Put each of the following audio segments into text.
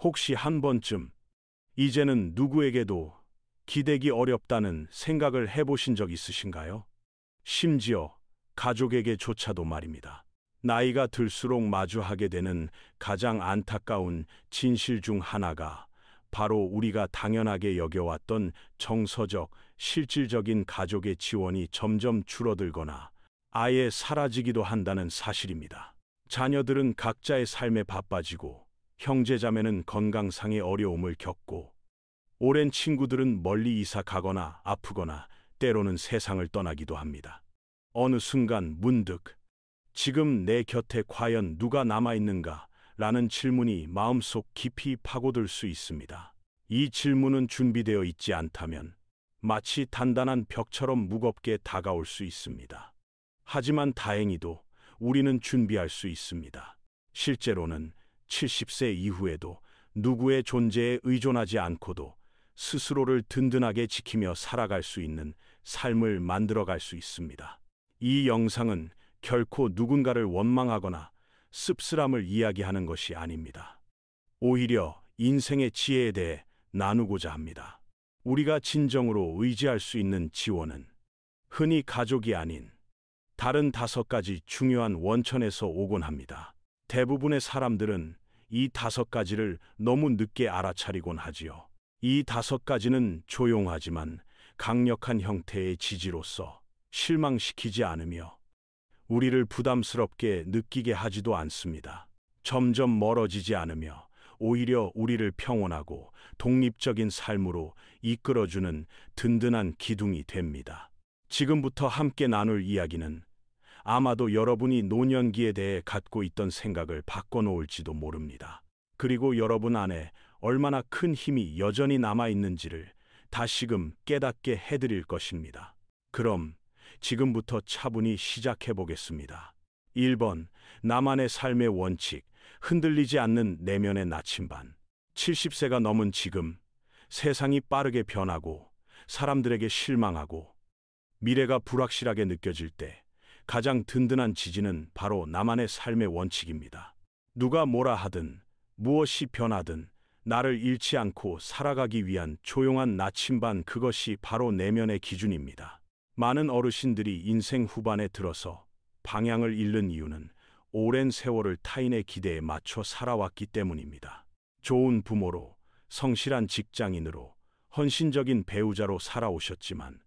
혹시 한 번쯤 이제는 누구에게도 기대기 어렵다는 생각을 해보신 적 있으신가요? 심지어 가족에게조차도 말입니다. 나이가 들수록 마주하게 되는 가장 안타까운 진실 중 하나가 바로 우리가 당연하게 여겨왔던 정서적, 실질적인 가족의 지원이 점점 줄어들거나 아예 사라지기도 한다는 사실입니다. 자녀들은 각자의 삶에 바빠지고 형제자매는 건강상의 어려움을 겪고 오랜 친구들은 멀리 이사 가거나 아프거나 때로는 세상을 떠나기도 합니다. 어느 순간 문득 지금 내 곁에 과연 누가 남아있는가? 라는 질문이 마음속 깊이 파고들 수 있습니다. 이 질문은 준비되어 있지 않다면 마치 단단한 벽처럼 무겁게 다가올 수 있습니다. 하지만 다행히도 우리는 준비할 수 있습니다. 실제로는 70세 이후에도 누구의 존재에 의존하지 않고도 스스로를 든든하게 지키며 살아갈 수 있는 삶을 만들어갈 수 있습니다. 이 영상은 결코 누군가를 원망하거나 씁쓸함을 이야기하는 것이 아닙니다. 오히려 인생의 지혜에 대해 나누고자 합니다. 우리가 진정으로 의지할 수 있는 지원은 흔히 가족이 아닌 다른 5가지 중요한 원천에서 오곤 합니다. 대부분의 사람들은 이 5가지를 너무 늦게 알아차리곤 하지요. 이 5가지는 조용하지만 강력한 형태의 지지로서 실망시키지 않으며 우리를 부담스럽게 느끼게 하지도 않습니다. 점점 멀어지지 않으며 오히려 우리를 평온하고 독립적인 삶으로 이끌어주는 든든한 기둥이 됩니다. 지금부터 함께 나눌 이야기는 아마도 여러분이 노년기에 대해 갖고 있던 생각을 바꿔놓을지도 모릅니다. 그리고 여러분 안에 얼마나 큰 힘이 여전히 남아있는지를 다시금 깨닫게 해드릴 것입니다. 그럼 지금부터 차분히 시작해 보겠습니다. 1번, 나만의 삶의 원칙, 흔들리지 않는 내면의 나침반. 70세가 넘은 지금, 세상이 빠르게 변하고 사람들에게 실망하고 미래가 불확실하게 느껴질 때 가장 든든한 지지는 바로 나만의 삶의 원칙입니다. 누가 뭐라 하든 무엇이 변하든 나를 잃지 않고 살아가기 위한 조용한 나침반, 그것이 바로 내면의 기준입니다. 많은 어르신들이 인생 후반에 들어서 방향을 잃는 이유는 오랜 세월을 타인의 기대에 맞춰 살아왔기 때문입니다. 좋은 부모로, 성실한 직장인으로, 헌신적인 배우자로 살아오셨지만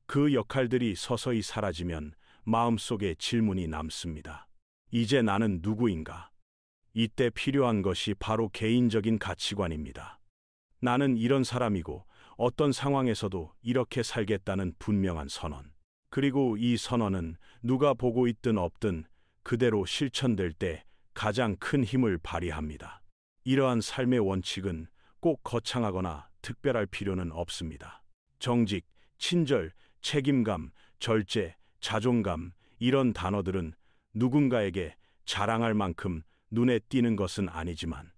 그 역할들이 서서히 사라지면 마음속에 질문이 남습니다. 이제 나는 누구인가? 이때 필요한 것이 바로 개인적인 가치관입니다. 나는 이런 사람이고 어떤 상황에서도 이렇게 살겠다는 분명한 선언. 그리고 이 선언은 누가 보고 있든 없든 그대로 실천될 때 가장 큰 힘을 발휘합니다. 이러한 삶의 원칙은 꼭 거창하거나 특별할 필요는 없습니다. 정직, 친절, 책임감, 절제, 자존감, 이런 단어들은 누군가에게 자랑할 만큼 눈에 띄는 것은 아니지만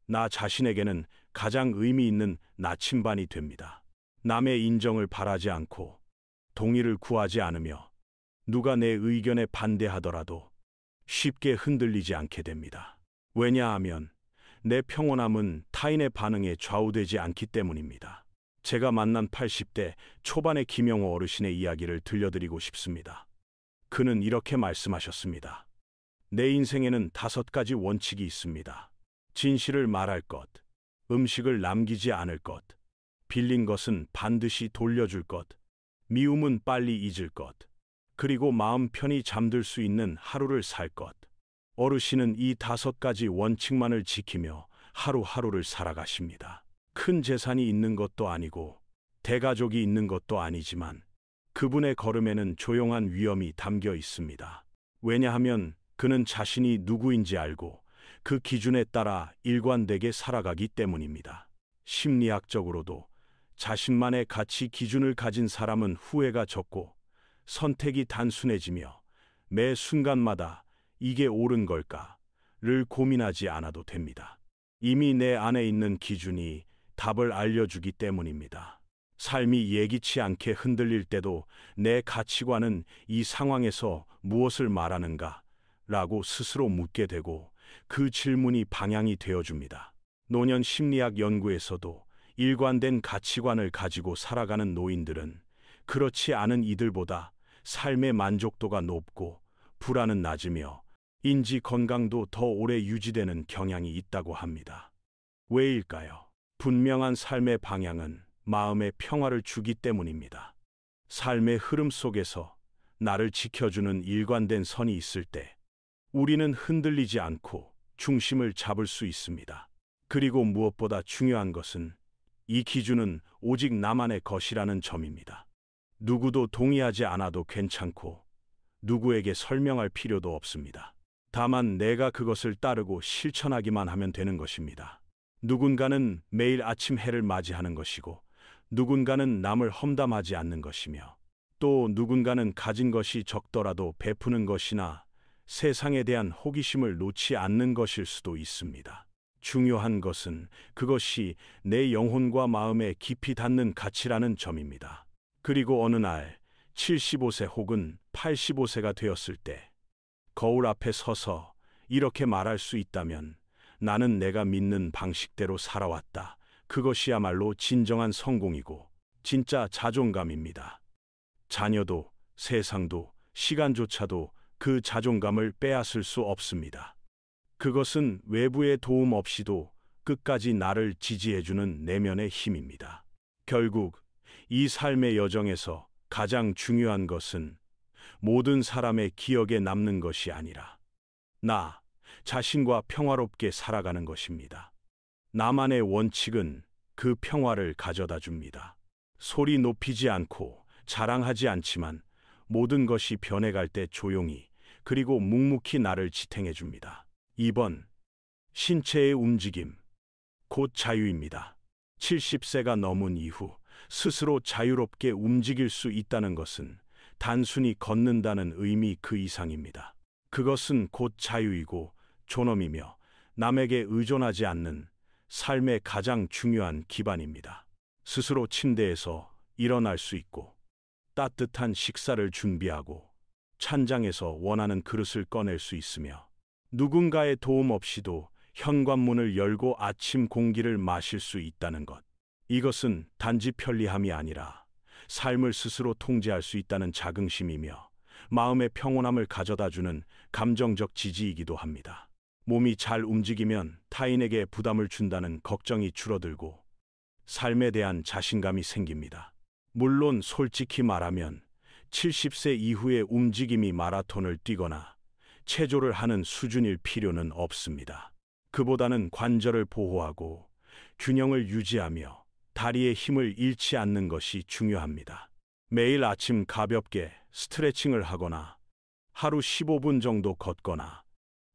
나 자신에게는 가장 의미 있는 나침반이 됩니다. 남의 인정을 바라지 않고 동의를 구하지 않으며 누가 내 의견에 반대하더라도 쉽게 흔들리지 않게 됩니다. 왜냐하면 내 평온함은 타인의 반응에 좌우되지 않기 때문입니다. 제가 만난 80대 초반의 김영호 어르신의 이야기를 들려드리고 싶습니다. 그는 이렇게 말씀하셨습니다. 내 인생에는 5가지 원칙이 있습니다. 진실을 말할 것, 음식을 남기지 않을 것, 빌린 것은 반드시 돌려줄 것, 미움은 빨리 잊을 것, 그리고 마음 편히 잠들 수 있는 하루를 살 것. 어르신은 이 5가지 원칙만을 지키며 하루하루를 살아가십니다. 큰 재산이 있는 것도 아니고 대가족이 있는 것도 아니지만 그분의 걸음에는 조용한 위엄이 담겨 있습니다. 왜냐하면 그는 자신이 누구인지 알고 그 기준에 따라 일관되게 살아가기 때문입니다. 심리학적으로도 자신만의 가치 기준을 가진 사람은 후회가 적고 선택이 단순해지며 매 순간마다 이게 옳은 걸까를 고민하지 않아도 됩니다. 이미 내 안에 있는 기준이 답을 알려주기 때문입니다. 삶이 예기치 않게 흔들릴 때도 내 가치관은 이 상황에서 무엇을 말하는가? 라고 스스로 묻게 되고 그 질문이 방향이 되어줍니다. 노년 심리학 연구에서도 일관된 가치관을 가지고 살아가는 노인들은 그렇지 않은 이들보다 삶의 만족도가 높고 불안은 낮으며 인지 건강도 더 오래 유지되는 경향이 있다고 합니다. 왜일까요? 분명한 삶의 방향은 마음의 평화를 주기 때문입니다. 삶의 흐름 속에서 나를 지켜주는 일관된 선이 있을 때 우리는 흔들리지 않고 중심을 잡을 수 있습니다. 그리고 무엇보다 중요한 것은 이 기준은 오직 나만의 것이라는 점입니다. 누구도 동의하지 않아도 괜찮고 누구에게 설명할 필요도 없습니다. 다만 내가 그것을 따르고 실천하기만 하면 되는 것입니다. 누군가는 매일 아침 해를 맞이하는 것이고 누군가는 남을 험담하지 않는 것이며 또 누군가는 가진 것이 적더라도 베푸는 것이나 세상에 대한 호기심을 놓지 않는 것일 수도 있습니다. 중요한 것은 그것이 내 영혼과 마음에 깊이 닿는 가치라는 점입니다. 그리고 어느 날 75세 혹은 85세가 되었을 때 거울 앞에 서서 이렇게 말할 수 있다면 나는 내가 믿는 방식대로 살아왔다. 그것이야말로 진정한 성공이고 진짜 자존감입니다. 자녀도 세상도 시간조차도 그 자존감을 빼앗을 수 없습니다. 그것은 외부의 도움 없이도 끝까지 나를 지지해주는 내면의 힘입니다. 결국 이 삶의 여정에서 가장 중요한 것은 모든 사람의 기억에 남는 것이 아니라 나 자신과 평화롭게 살아가는 것입니다. 나만의 원칙은 그 평화를 가져다 줍니다. 소리 높이지 않고 자랑하지 않지만 모든 것이 변해갈 때 조용히 그리고 묵묵히 나를 지탱해 줍니다. 2번, 신체의 움직임, 곧 자유입니다. 70세가 넘은 이후 스스로 자유롭게 움직일 수 있다는 것은 단순히 걷는다는 의미 그 이상입니다. 그것은 곧 자유이고 존엄이며 남에게 의존하지 않는 삶의 가장 중요한 기반입니다. 스스로 침대에서 일어날 수 있고 따뜻한 식사를 준비하고 찬장에서 원하는 그릇을 꺼낼 수 있으며 누군가의 도움 없이도 현관문을 열고 아침 공기를 마실 수 있다는 것. 이것은 단지 편리함이 아니라 삶을 스스로 통제할 수 있다는 자긍심이며 마음의 평온함을 가져다주는 감정적 지지이기도 합니다. 몸이 잘 움직이면 타인에게 부담을 준다는 걱정이 줄어들고 삶에 대한 자신감이 생깁니다. 물론 솔직히 말하면 70세 이후의 움직임이 마라톤을 뛰거나 체조를 하는 수준일 필요는 없습니다. 그보다는 관절을 보호하고 균형을 유지하며 다리의 힘을 잃지 않는 것이 중요합니다. 매일 아침 가볍게 스트레칭을 하거나 하루 15분 정도 걷거나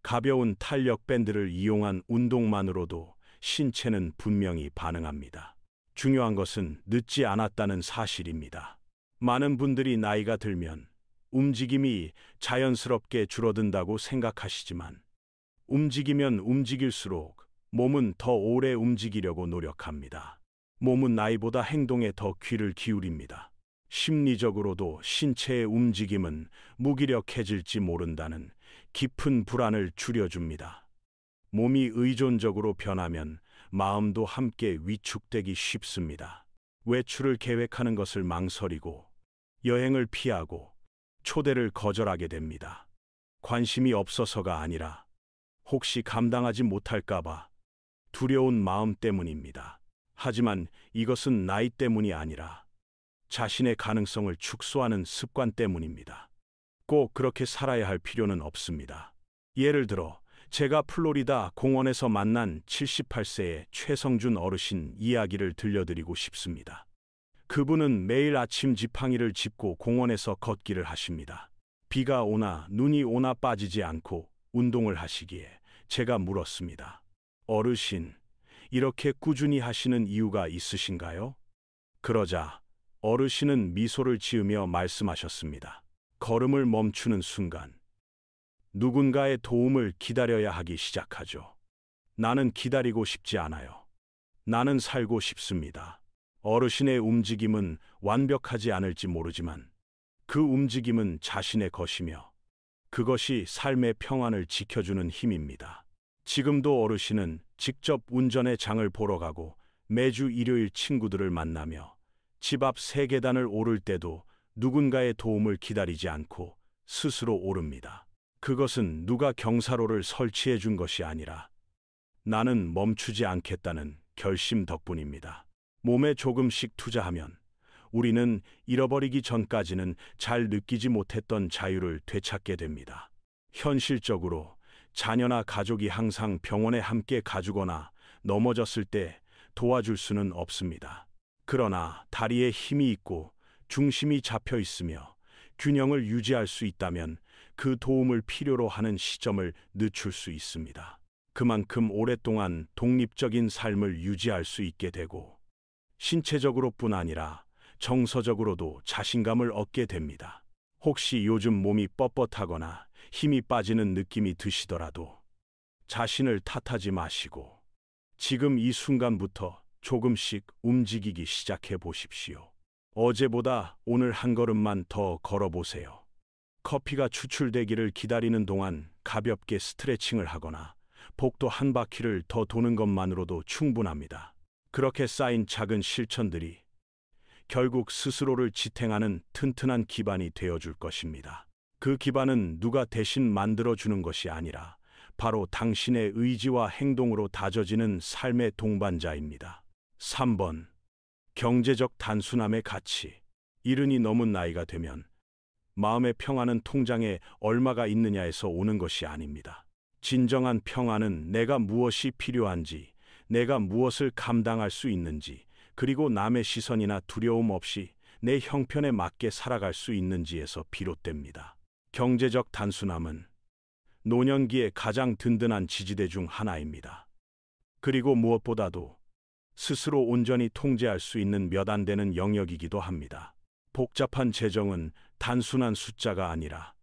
가벼운 탄력 밴드를 이용한 운동만으로도 신체는 분명히 반응합니다. 중요한 것은 늦지 않았다는 사실입니다. 많은 분들이 나이가 들면 움직임이 자연스럽게 줄어든다고 생각하시지만 움직이면 움직일수록 몸은 더 오래 움직이려고 노력합니다. 몸은 나이보다 행동에 더 귀를 기울입니다. 심리적으로도 신체의 움직임은 무기력해질지 모른다는 깊은 불안을 줄여줍니다. 몸이 의존적으로 변하면 마음도 함께 위축되기 쉽습니다. 외출을 계획하는 것을 망설이고 여행을 피하고 초대를 거절하게 됩니다. 관심이 없어서가 아니라 혹시 감당하지 못할까봐 두려운 마음 때문입니다. 하지만 이것은 나이 때문이 아니라 자신의 가능성을 축소하는 습관 때문입니다. 꼭 그렇게 살아야 할 필요는 없습니다. 예를 들어 제가 플로리다 공원에서 만난 78세의 최성준 어르신 이야기를 들려드리고 싶습니다. 그분은 매일 아침 지팡이를 짚고 공원에서 걷기를 하십니다. 비가 오나 눈이 오나 빠지지 않고 운동을 하시기에 제가 물었습니다. 어르신, 이렇게 꾸준히 하시는 이유가 있으신가요? 그러자 어르신은 미소를 지으며 말씀하셨습니다. 걸음을 멈추는 순간 누군가의 도움을 기다려야 하기 시작하죠. 나는 기다리고 싶지 않아요. 나는 살고 싶습니다. 어르신의 움직임은 완벽하지 않을지 모르지만 그 움직임은 자신의 것이며 그것이 삶의 평안을 지켜주는 힘입니다. 지금도 어르신은 직접 운전해 장을 보러 가고 매주 일요일 친구들을 만나며 집 앞 세 계단을 오를 때도 누군가의 도움을 기다리지 않고 스스로 오릅니다. 그것은 누가 경사로를 설치해 준 것이 아니라 나는 멈추지 않겠다는 결심 덕분입니다. 몸에 조금씩 투자하면 우리는 잃어버리기 전까지는 잘 느끼지 못했던 자유를 되찾게 됩니다. 현실적으로 자녀나 가족이 항상 병원에 함께 가주거나 넘어졌을 때 도와줄 수는 없습니다. 그러나 다리에 힘이 있고 중심이 잡혀 있으며 균형을 유지할 수 있다면 그 도움을 필요로 하는 시점을 늦출 수 있습니다. 그만큼 오랫동안 독립적인 삶을 유지할 수 있게 되고 신체적으로뿐 아니라 정서적으로도 자신감을 얻게 됩니다. 혹시 요즘 몸이 뻣뻣하거나 힘이 빠지는 느낌이 드시더라도 자신을 탓하지 마시고 지금 이 순간부터 조금씩 움직이기 시작해 보십시오. 어제보다 오늘 한 걸음만 더 걸어보세요. 커피가 추출되기를 기다리는 동안 가볍게 스트레칭을 하거나 복도 한 바퀴를 더 도는 것만으로도 충분합니다. 그렇게 쌓인 작은 실천들이 결국 스스로를 지탱하는 튼튼한 기반이 되어줄 것입니다. 그 기반은 누가 대신 만들어주는 것이 아니라 바로 당신의 의지와 행동으로 다져지는 삶의 동반자입니다. 3번. 경제적 단순함의 가치. 70이 넘은 나이가 되면 마음의 평안은 통장에 얼마가 있느냐에서 오는 것이 아닙니다. 진정한 평안은 내가 무엇이 필요한지, 내가 무엇을 감당할 수 있는지, 그리고 남의 시선이나 두려움 없이 내 형편에 맞게 살아갈 수 있는지에서 비롯됩니다. 경제적 단순함은 노년기의 가장 든든한 지지대 중 하나입니다. 그리고 무엇보다도 스스로 온전히 통제할 수 있는 몇 안 되는 영역이기도 합니다. 복잡한 재정은 단순한 숫자가 아니라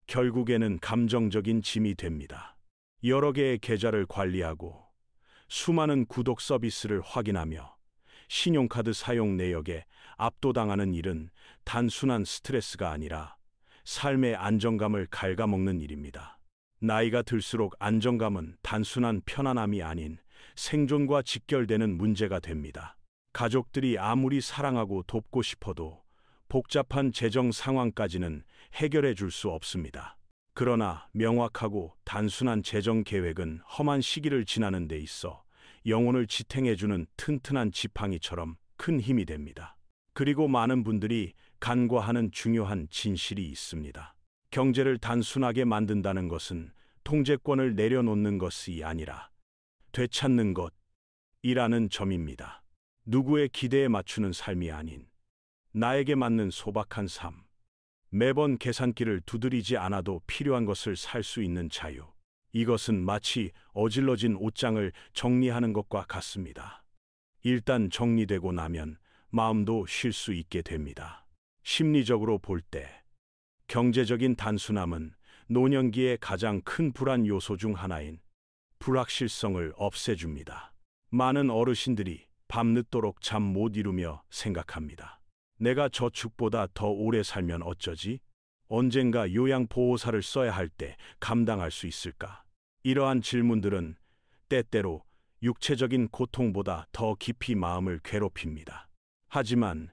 결국에는 감정적인 짐이 됩니다. 여러 개의 계좌를 관리하고 수많은 구독 서비스를 확인하며 신용카드 사용 내역에 압도당하는 일은 단순한 스트레스가 아니라 삶의 안정감을 갉아먹는 일입니다. 나이가 들수록 안정감은 단순한 편안함이 아닌 생존과 직결되는 문제가 됩니다. 가족들이 아무리 사랑하고 돕고 싶어도 복잡한 재정 상황까지는 해결해 줄 수 없습니다. 그러나 명확하고 단순한 재정 계획은 험한 시기를 지나는 데 있어 영혼을 지탱해주는 튼튼한 지팡이처럼 큰 힘이 됩니다. 그리고 많은 분들이 간과하는 중요한 진실이 있습니다. 경제를 단순하게 만든다는 것은 통제권을 내려놓는 것이 아니라 되찾는 것이라는 점입니다. 누구의 기대에 맞추는 삶이 아닌 나에게 맞는 소박한 삶. 매번 계산기를 두드리지 않아도 필요한 것을 살 수 있는 자유. 이것은 마치 어질러진 옷장을 정리하는 것과 같습니다. 일단 정리되고 나면 마음도 쉴 수 있게 됩니다. 심리적으로 볼 때 경제적인 단순함은 노년기의 가장 큰 불안 요소 중 하나인 불확실성을 없애줍니다. 많은 어르신들이 밤늦도록 잠 못 이루며 생각합니다. 내가 저축보다 더 오래 살면 어쩌지? 언젠가 요양보호사를 써야 할 때 감당할 수 있을까? 이러한 질문들은 때때로 육체적인 고통보다 더 깊이 마음을 괴롭힙니다. 하지만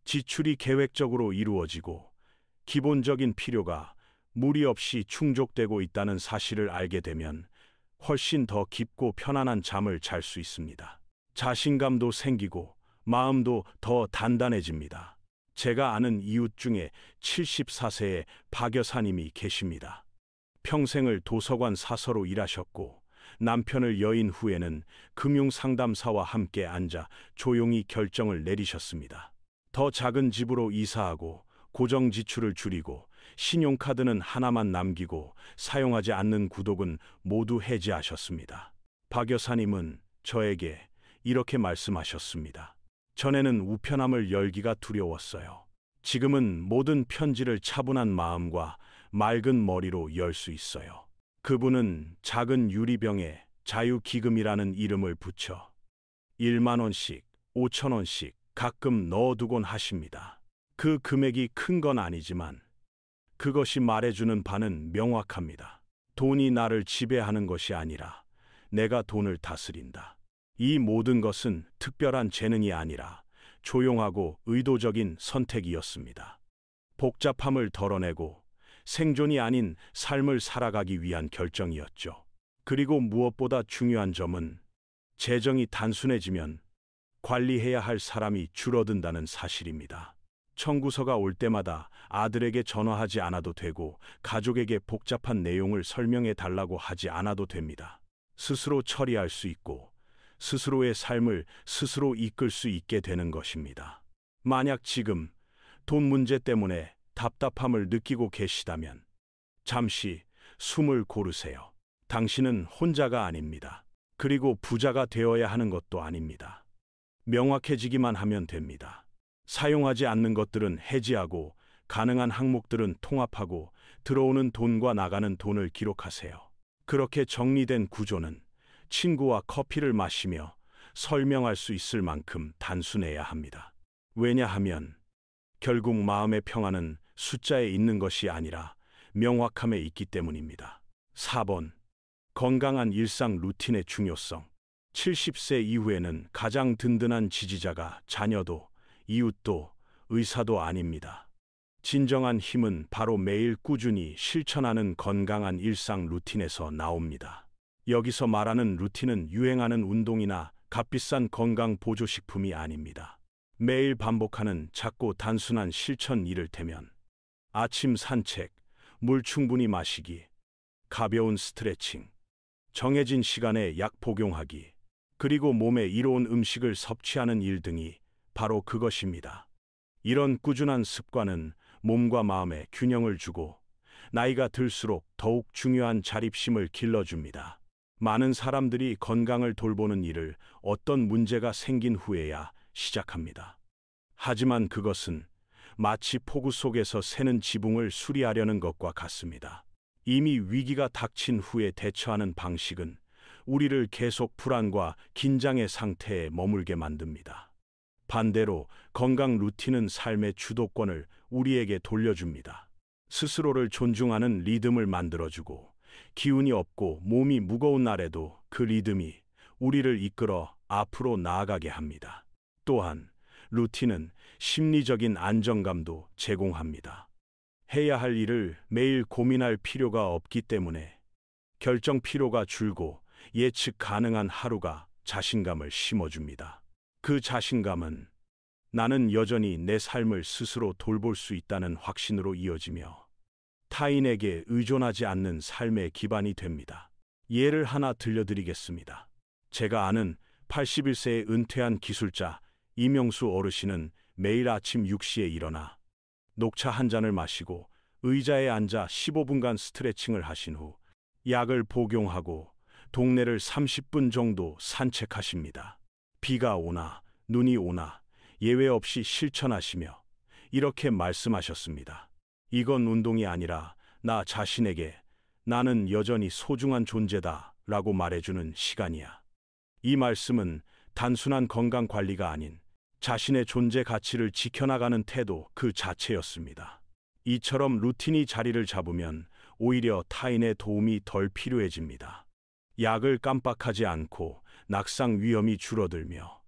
지출이 계획적으로 이루어지고 기본적인 필요가 무리 없이 충족되고 있다는 사실을 알게 되면 훨씬 더 깊고 편안한 잠을 잘 수 있습니다. 자신감도 생기고 마음도 더 단단해집니다. 제가 아는 이웃 중에 74세의 박 여사님이 계십니다. 평생을 도서관 사서로 일하셨고 남편을 여인 후에는 금융상담사와 함께 앉아 조용히 결정을 내리셨습니다. 더 작은 집으로 이사하고 고정 지출을 줄이고 신용카드는 하나만 남기고 사용하지 않는 구독은 모두 해지하셨습니다. 박 여사님은 저에게 이렇게 말씀하셨습니다. 전에는 우편함을 열기가 두려웠어요. 지금은 모든 편지를 차분한 마음과 맑은 머리로 열 수 있어요. 그분은 작은 유리병에 자유기금이라는 이름을 붙여 1만 원씩, 5천 원씩 가끔 넣어두곤 하십니다. 그 금액이 큰 건 아니지만 그것이 말해주는 바는 명확합니다. 돈이 나를 지배하는 것이 아니라 내가 돈을 다스린다. 이 모든 것은 특별한 재능이 아니라 조용하고 의도적인 선택이었습니다. 복잡함을 덜어내고 생존이 아닌 삶을 살아가기 위한 결정이었죠. 그리고 무엇보다 중요한 점은 재정이 단순해지면 관리해야 할 사람이 줄어든다는 사실입니다. 청구서가 올 때마다 아들에게 전화하지 않아도 되고 가족에게 복잡한 내용을 설명해 달라고 하지 않아도 됩니다. 스스로 처리할 수 있고 스스로의 삶을 스스로 이끌 수 있게 되는 것입니다. 만약 지금 돈 문제 때문에 답답함을 느끼고 계시다면 잠시 숨을 고르세요. 당신은 혼자가 아닙니다. 그리고 부자가 되어야 하는 것도 아닙니다. 명확해지기만 하면 됩니다. 사용하지 않는 것들은 해지하고 가능한 항목들은 통합하고 들어오는 돈과 나가는 돈을 기록하세요. 그렇게 정리된 구조는 친구와 커피를 마시며 설명할 수 있을 만큼 단순해야 합니다. 왜냐하면 결국 마음의 평안은 숫자에 있는 것이 아니라 명확함에 있기 때문입니다. 4번. 건강한 일상 루틴의 중요성. 70세 이후에는 가장 든든한 지지자가 자녀도 이웃도 의사도 아닙니다. 진정한 힘은 바로 매일 꾸준히 실천하는 건강한 일상 루틴에서 나옵니다. 여기서 말하는 루틴은 유행하는 운동이나 값비싼 건강 보조식품이 아닙니다. 매일 반복하는 작고 단순한 실천 이를테면 아침 산책, 물 충분히 마시기, 가벼운 스트레칭, 정해진 시간에 약 복용하기, 그리고 몸에 이로운 음식을 섭취하는 일 등이 바로 그것입니다. 이런 꾸준한 습관은 몸과 마음에 균형을 주고 나이가 들수록 더욱 중요한 자립심을 길러줍니다. 많은 사람들이 건강을 돌보는 일을 어떤 문제가 생긴 후에야 시작합니다. 하지만 그것은 마치 폭우 속에서 새는 지붕을 수리하려는 것과 같습니다. 이미 위기가 닥친 후에 대처하는 방식은 우리를 계속 불안과 긴장의 상태에 머물게 만듭니다. 반대로 건강 루틴은 삶의 주도권을 우리에게 돌려줍니다. 스스로를 존중하는 리듬을 만들어주고 기운이 없고 몸이 무거운 날에도 그 리듬이 우리를 이끌어 앞으로 나아가게 합니다. 또한 루틴은 심리적인 안정감도 제공합니다. 해야 할 일을 매일 고민할 필요가 없기 때문에 결정 피로가 줄고 예측 가능한 하루가 자신감을 심어줍니다. 그 자신감은 나는 여전히 내 삶을 스스로 돌볼 수 있다는 확신으로 이어지며 타인에게 의존하지 않는 삶의 기반이 됩니다. 예를 하나 들려드리겠습니다. 제가 아는 81세의 은퇴한 기술자 이명수 어르신은 매일 아침 6시에 일어나 녹차 한 잔을 마시고 의자에 앉아 15분간 스트레칭을 하신 후 약을 복용하고 동네를 30분 정도 산책하십니다. 비가 오나 눈이 오나 예외 없이 실천하시며 이렇게 말씀하셨습니다. 이건 운동이 아니라 나 자신에게 나는 여전히 소중한 존재다 라고 말해주는 시간이야. 이 말씀은 단순한 건강 관리가 아닌 자신의 존재 가치를 지켜나가는 태도 그 자체였습니다. 이처럼 루틴이 자리를 잡으면 오히려 타인의 도움이 덜 필요해집니다. 약을 깜빡하지 않고 낙상 위험이 줄어들며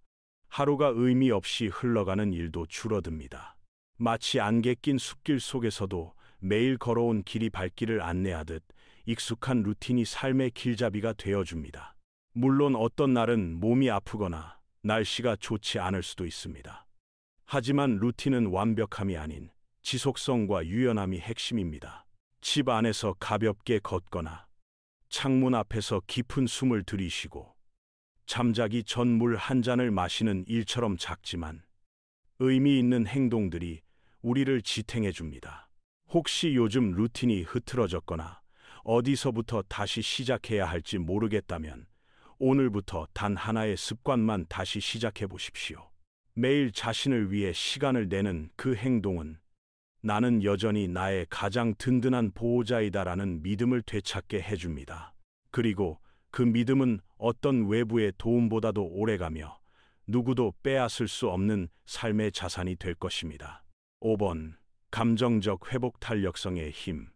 하루가 의미 없이 흘러가는 일도 줄어듭니다. 마치 안개 낀 숲길 속에서도 매일 걸어온 길이 발길을 안내하듯 익숙한 루틴이 삶의 길잡이가 되어줍니다. 물론 어떤 날은 몸이 아프거나 날씨가 좋지 않을 수도 있습니다. 하지만 루틴은 완벽함이 아닌 지속성과 유연함이 핵심입니다. 집 안에서 가볍게 걷거나 창문 앞에서 깊은 숨을 들이쉬고 잠자기 전 물 한 잔을 마시는 일처럼 작지만 의미 있는 행동들이 우리를 지탱해 줍니다. 혹시 요즘 루틴이 흐트러졌거나 어디서부터 다시 시작해야 할지 모르겠다면 오늘부터 단 하나의 습관만 다시 시작해 보십시오. 매일 자신을 위해 시간을 내는 그 행동은 나는 여전히 나의 가장 든든한 보호자이다라는 믿음을 되찾게 해줍니다. 그리고 그 믿음은 어떤 외부의 도움보다도 오래가며 누구도 빼앗을 수 없는 삶의 자산이 될 것입니다. 5번. 감정적 회복 탄력성의 힘.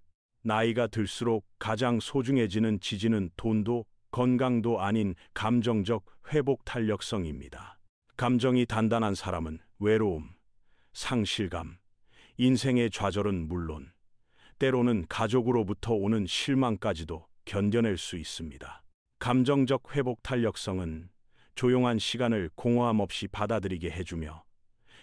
나이가 들수록 가장 소중해지는 지지는 돈도 건강도 아닌 감정적 회복 탄력성입니다. 감정이 단단한 사람은 외로움, 상실감, 인생의 좌절은 물론 때로는 가족으로부터 오는 실망까지도 견뎌낼 수 있습니다. 감정적 회복 탄력성은 조용한 시간을 공허함 없이 받아들이게 해주며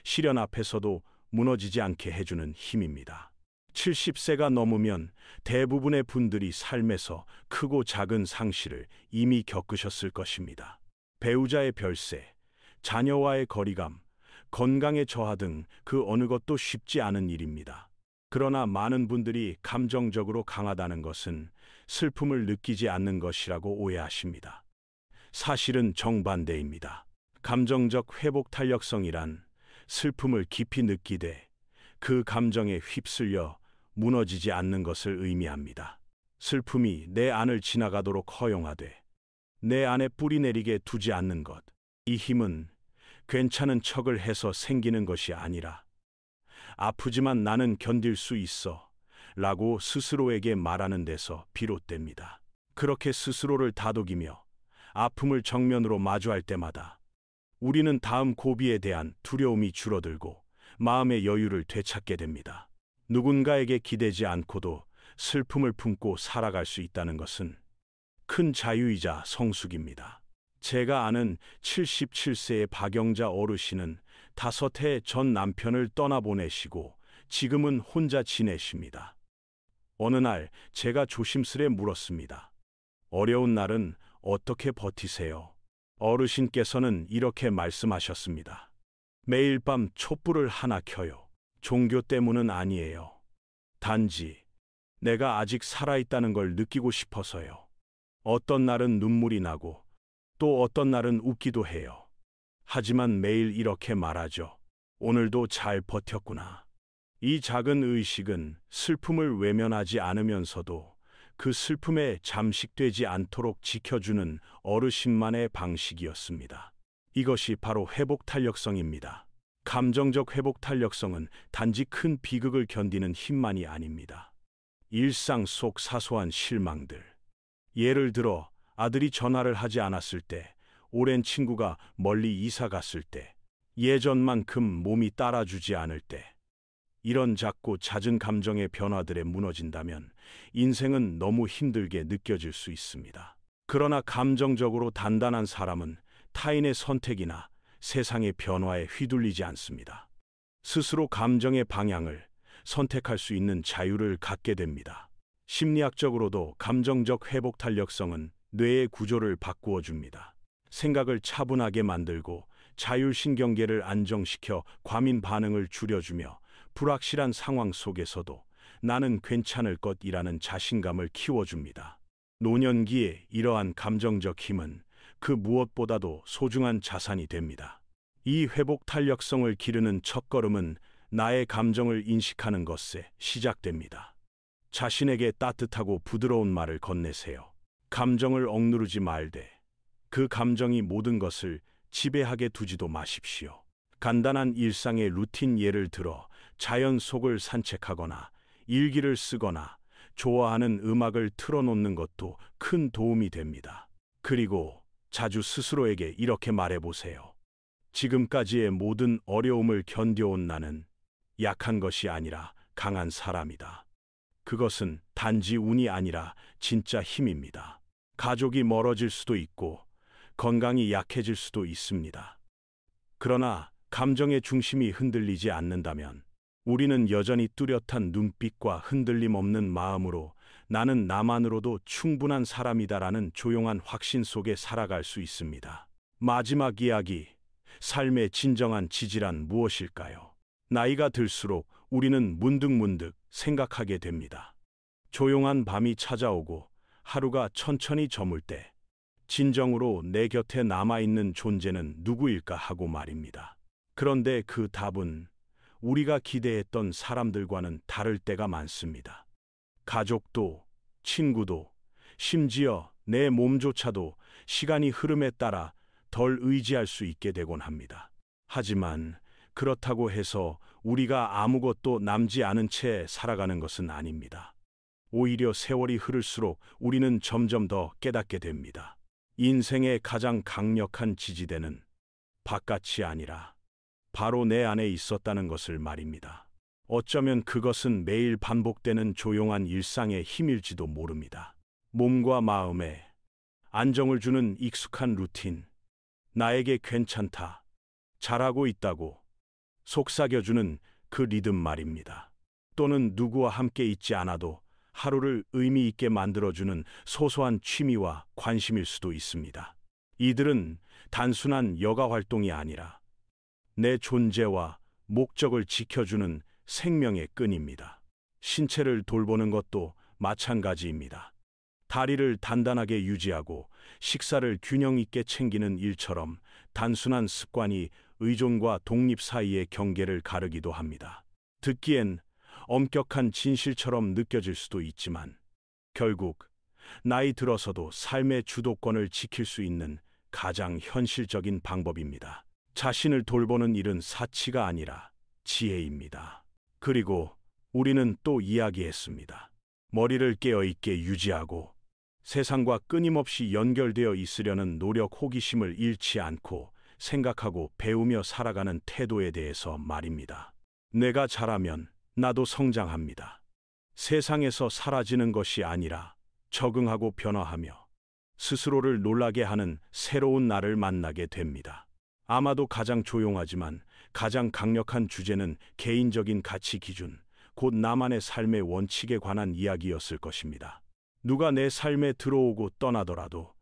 시련 앞에서도 무너지지 않게 해주는 힘입니다. 70세가 넘으면 대부분의 분들이 삶에서 크고 작은 상실을 이미 겪으셨을 것입니다. 배우자의 별세, 자녀와의 거리감, 건강의 저하 등 그 어느 것도 쉽지 않은 일입니다. 그러나 많은 분들이 감정적으로 강하다는 것은 슬픔을 느끼지 않는 것이라고 오해하십니다. 사실은 정반대입니다. 감정적 회복 탄력성이란 슬픔을 깊이 느끼되 그 감정에 휩쓸려 무너지지 않는 것을 의미합니다. 슬픔이 내 안을 지나가도록 허용하되 내 안에 뿌리 내리게 두지 않는 것. 이 힘은 괜찮은 척을 해서 생기는 것이 아니라 아프지만 나는 견딜 수 있어 라고 스스로에게 말하는 데서 비롯됩니다. 그렇게 스스로를 다독이며 아픔을 정면으로 마주할 때마다 우리는 다음 고비에 대한 두려움이 줄어들고 마음의 여유를 되찾게 됩니다. 누군가에게 기대지 않고도 슬픔을 품고 살아갈 수 있다는 것은 큰 자유이자 성숙입니다. 제가 아는 77세의 박영자 어르신은 5해 전 남편을 떠나보내시고 지금은 혼자 지내십니다. 어느 날 제가 조심스레 물었습니다. 어려운 날은 어떻게 버티세요? 어르신께서는 이렇게 말씀하셨습니다. 매일 밤 촛불을 하나 켜요. 종교 때문은 아니에요. 단지 내가 아직 살아있다는 걸 느끼고 싶어서요. 어떤 날은 눈물이 나고 또 어떤 날은 웃기도 해요. 하지만 매일 이렇게 말하죠. 오늘도 잘 버텼구나. 이 작은 의식은 슬픔을 외면하지 않으면서도 그 슬픔에 잠식되지 않도록 지켜주는 어르신만의 방식이었습니다. 이것이 바로 회복 탄력성입니다. 감정적 회복 탄력성은 단지 큰 비극을 견디는 힘만이 아닙니다. 일상 속 사소한 실망들. 예를 들어 아들이 전화를 하지 않았을 때, 오랜 친구가 멀리 이사 갔을 때, 예전만큼 몸이 따라주지 않을 때, 이런 작고 잦은 감정의 변화들에 무너진다면 인생은 너무 힘들게 느껴질 수 있습니다. 그러나 감정적으로 단단한 사람은 타인의 선택이나 세상의 변화에 휘둘리지 않습니다. 스스로 감정의 방향을 선택할 수 있는 자유를 갖게 됩니다. 심리학적으로도 감정적 회복 탄력성은 뇌의 구조를 바꾸어 줍니다. 생각을 차분하게 만들고 자율신경계를 안정시켜 과민 반응을 줄여주며 불확실한 상황 속에서도 나는 괜찮을 것이라는 자신감을 키워줍니다. 노년기에 이러한 감정적 힘은 그 무엇보다도 소중한 자산이 됩니다. 이 회복 탄력성을 기르는 첫걸음은 나의 감정을 인식하는 것에 시작됩니다. 자신에게 따뜻하고 부드러운 말을 건네세요. 감정을 억누르지 말되 그 감정이 모든 것을 지배하게 두지도 마십시오. 간단한 일상의 루틴, 예를 들어 자연 속을 산책하거나 일기를 쓰거나 좋아하는 음악을 틀어놓는 것도 큰 도움이 됩니다. 그리고 자주 스스로에게 이렇게 말해보세요. 지금까지의 모든 어려움을 견뎌온 나는 약한 것이 아니라 강한 사람이다. 그것은 단지 운이 아니라 진짜 힘입니다. 가족이 멀어질 수도 있고 건강이 약해질 수도 있습니다. 그러나 감정의 중심이 흔들리지 않는다면 우리는 여전히 뚜렷한 눈빛과 흔들림 없는 마음으로 나는 나만으로도 충분한 사람이다라는 조용한 확신 속에 살아갈 수 있습니다. 마지막 이야기, 삶의 진정한 지지란 무엇일까요? 나이가 들수록 우리는 문득문득 생각하게 됩니다. 조용한 밤이 찾아오고 하루가 천천히 저물 때 진정으로 내 곁에 남아있는 존재는 누구일까 하고 말입니다. 그런데 그 답은 우리가 기대했던 사람들과는 다를 때가 많습니다. 가족도, 친구도, 심지어 내 몸조차도 시간이 흐름에 따라 덜 의지할 수 있게 되곤 합니다. 하지만 그렇다고 해서 우리가 아무것도 남지 않은 채 살아가는 것은 아닙니다. 오히려 세월이 흐를수록 우리는 점점 더 깨닫게 됩니다. 인생의 가장 강력한 지지대는 바깥이 아니라 바로 내 안에 있었다는 것을 말입니다. 어쩌면 그것은 매일 반복되는 조용한 일상의 힘일지도 모릅니다. 몸과 마음에 안정을 주는 익숙한 루틴, 나에게 괜찮다, 잘하고 있다고 속삭여주는 그 리듬 말입니다. 또는 누구와 함께 있지 않아도 하루를 의미 있게 만들어주는 소소한 취미와 관심일 수도 있습니다. 이들은 단순한 여가 활동이 아니라 내 존재와 목적을 지켜주는 생명의 끈입니다. 신체를 돌보는 것도 마찬가지입니다. 다리를 단단하게 유지하고 식사를 균형 있게 챙기는 일처럼 단순한 습관이 의존과 독립 사이의 경계를 가르기도 합니다. 듣기엔 엄격한 진실처럼 느껴질 수도 있지만 결국 나이 들어서도 삶의 주도권을 지킬 수 있는 가장 현실적인 방법입니다. 자신을 돌보는 일은 사치가 아니라 지혜입니다. 그리고 우리는 또 이야기했습니다. 머리를 깨어있게 유지하고 세상과 끊임없이 연결되어 있으려는 노력, 호기심을 잃지 않고 생각하고 배우며 살아가는 태도에 대해서 말입니다. 내가 잘하면 나도 성장합니다. 세상에서 사라지는 것이 아니라 적응하고 변화하며 스스로를 놀라게 하는 새로운 나를 만나게 됩니다. 아마도 가장 조용하지만 가장 강력한 주제는 개인적인 가치 기준, 곧 나만의 삶의 원칙에 관한 이야기였을 것입니다. 누가 내 삶에 들어오고 떠나더라도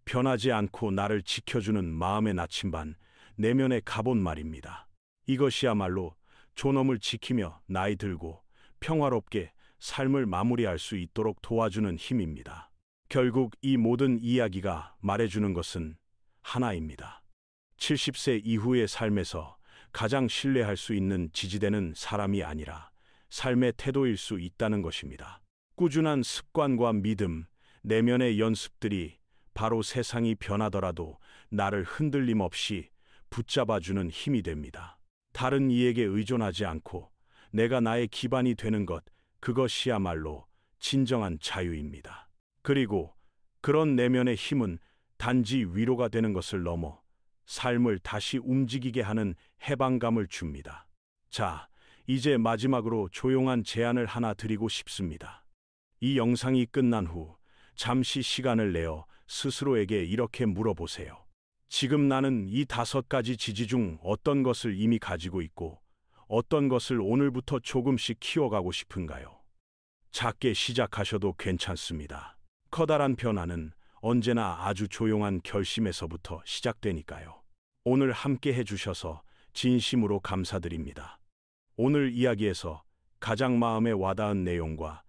변하지 않고 나를 지켜주는 마음의 나침반, 내면의 갑옷 말입니다. 이것이야말로 존엄을 지키며 나이 들고 평화롭게 삶을 마무리할 수 있도록 도와주는 힘입니다. 결국 이 모든 이야기가 말해주는 것은 하나입니다. 70세 이후의 삶에서 가장 신뢰할 수 있는 지지대는 사람이 아니라 삶의 태도일 수 있다는 것입니다. 꾸준한 습관과 믿음, 내면의 연습들이 바로 세상이 변하더라도 나를 흔들림 없이 붙잡아주는 힘이 됩니다. 다른 이에게 의존하지 않고 내가 나의 기반이 되는 것, 그것이야말로 진정한 자유입니다. 그리고 그런 내면의 힘은 단지 위로가 되는 것을 넘어 삶을 다시 움직이게 하는 해방감을 줍니다. 자, 이제 마지막으로 조용한 제안을 하나 드리고 싶습니다. 이 영상이 끝난 후 잠시 시간을 내어 스스로에게 이렇게 물어보세요. 지금 나는 이 5가지 지지 중 어떤 것을 이미 가지고 있고 어떤 것을 오늘부터 조금씩 키워가고 싶은가요? 작게 시작하셔도 괜찮습니다. 커다란 변화는 언제나 아주 조용한 결심에서부터 시작되니까요. 오늘 함께 해주셔서 진심으로 감사드립니다. 오늘 이야기에서 가장 마음에 와닿은 내용과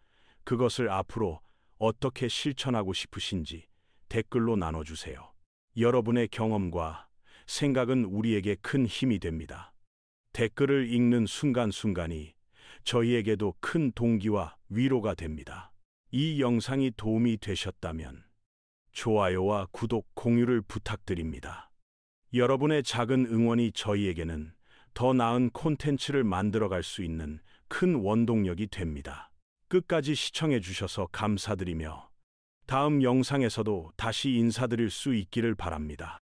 그것을 앞으로 어떻게 실천하고 싶으신지 댓글로 나눠주세요. 여러분의 경험과 생각은 우리에게 큰 힘이 됩니다. 댓글을 읽는 순간순간이 저희에게도 큰 동기와 위로가 됩니다. 이 영상이 도움이 되셨다면 좋아요와 구독, 공유를 부탁드립니다. 여러분의 작은 응원이 저희에게는 더 나은 콘텐츠를 만들어갈 수 있는 큰 원동력이 됩니다. 끝까지 시청해 주셔서 감사드리며 다음 영상에서도 다시 인사드릴 수 있기를 바랍니다.